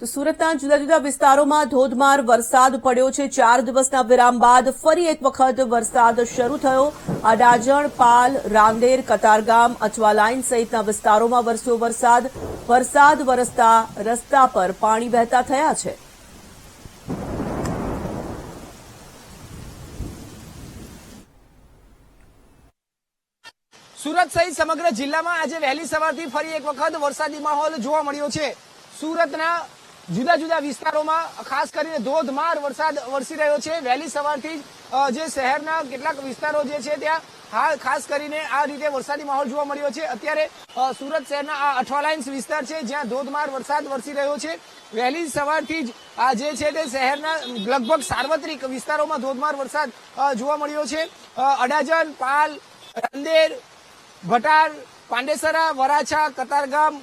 તો સુરતના જુદા જુદા વિસ્તારોમાં ધોધમાર વરસાદ પડ્યો છે। 4 દિવસના વિરામ બાદ ફરી એક વખત વરસાદ શરૂ થયો। અડાજણ, પાલ, રાંદેર, કતારગામ, અચવા લાઇન સહિતના વિસ્તારોમાં વરસ્યો વરસાદ વરસતા રસ્તા પર પાણી વહેતા થયા છે। સુરત સહિત સમગ્ર જિલ્લામાં આજે વહેલી સવારથી ફરી એક વખત વરસાદી માહોલ જોવા મળ્યો છે। સુરતના જુદા જુદા વિસ્તારોમાં ખાસ કરીને ધોધમાર વરસાદ વરસી રહ્યો છે। વહેલી સવારથી જે શહેરના કેટલાક વિસ્તારો જે છે ત્યાં હાલ ખાસ કરીને આ રીતે વરસાદી માહોલ જોવા મળ્યો છે। અત્યારે સુરત શહેરના આ અઠવા લાઇન્સ વિસ્તાર છે જ્યાં ધોધમાર વરસાદ વરસી રહ્યો છે। વહેલી સવારથી જ આ જે છે તે શહેરના લગભગ સાર્વત્રિક વિસ્તારોમાં ધોધમાર વરસાદ જોવા મળ્યો છે। અડાજણ, પાલ, રાંદેર, ભટાર, પાંડેસરા, વરાછા, કતારગામ,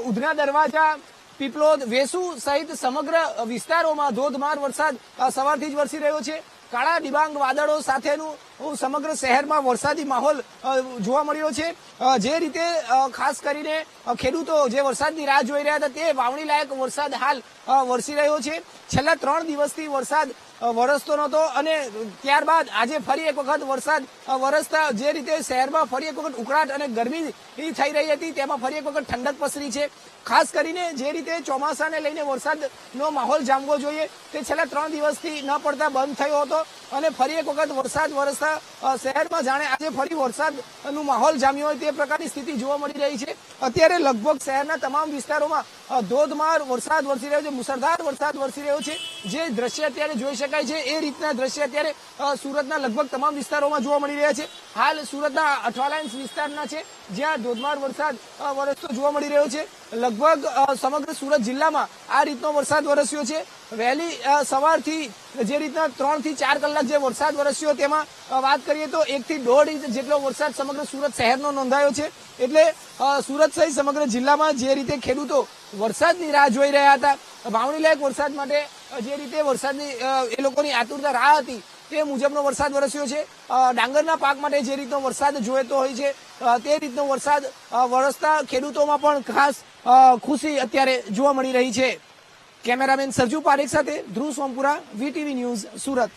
ઉધના દરવાજા, પીપલોદ, વેસુ સહિત સમગ્ર વિસ્તારોમાં ધોધમાર વરસાદ સવારથી જ વરસી રહ્યો છે। કાળા ડિબાંગ વાદળો સાથેનું સમગ્ર શહેરમાં વરસાદી માહોલ જોવા મળ્યો છે। જે રીતે ખાસ કરીને ખેડૂતો જે વરસાદની રાહ જોઈ રહ્યા હતા તે વાવણી લાયક વરસાદ હાલ વરસી રહ્યો છે। છેલ્લા 3 દિવસથી વરસાદ વરસતો નહોતો અને ત્યારબાદ આજે ફરી એક વખત વરસાદ વરસતા જે રીતે શહેરમાં ફરી એક વખત ઉકળાટ અને ગરમી થઈ રહી હતી તેમાં ફરી એક વખત ઠંડક પસરી છે। ખાસ કરીને જે રીતે ચોમાસાને લઈને વરસાદનો માહોલ જામવો જોઈએ તે છેલ્લા 3 દિવસથી ન પડતા બંધ થયો હતો અને ફરી એક વખત વરસાદ વરસતા શહેરમાં જાણે આજે ફરી વરસાદનું માહોલ જામ્યો હોય તે પ્રકારની સ્થિતિ જોવા મળી રહી છે। અત્યારે લગભગ શહેરના તમામ વિસ્તારોમાં ધોધમાર વરસાદ વરસી રહ્યો છે, મુસળધાર વરસાદ વરસી રહ્યો છે। જે દ્રશ્ય અત્યારે જોઈ શકાય છે એ રીતના દ્રશ્ય અત્યારે સુરતના લગભગ તમામ વિસ્તારોમાં જોવા મળી રહ્યા છે। હાલ સુરતના અઠવા લાઇન્સ વિસ્તારના છે જ્યાં ધોધમાર વરસાદ વરસતો જોવા મળી રહ્યો છે। લગભગ સમગ્ર સુરત જિલ્લામાં આ રીતનો વરસાદ વરસ્યો છે। વહેલી સવારથી જે રીતના 3 થી 4 કલાક જે વરસાદ વરસ્યો તેમાં વાત કરીએ તો 1 થી 1.5 ઇંચ જેટલો વરસાદ સમગ્ર સુરત શહેરનો નોંધાયો છે। એટલે સુરત સહિત સમગ્ર જિલ્લામાં જે રીતે ખેડૂતો વરસાદની રાહ જોઈ રહ્યા હતા, વાવણી લાયક વરસાદ માટે જે રીતે વરસાદની એ લોકોની આતુરતા રાહ હતી તે મુજબનો વરસાદ વરસ્યો છે। ડાંગરના પાક માટે જે રીતનો વરસાદ જોઈતો હોય છે તે રીતનો વરસાદ વરસતા ખેડૂતોમાં પણ ખાસ ખુશી અત્યારે જોવા મળી રહી છે। કેમેરામેન સરજુ પારેખ સાથે ધ્રુવ સોમપુરા, વીટીવી ન્યૂઝ, સુરત।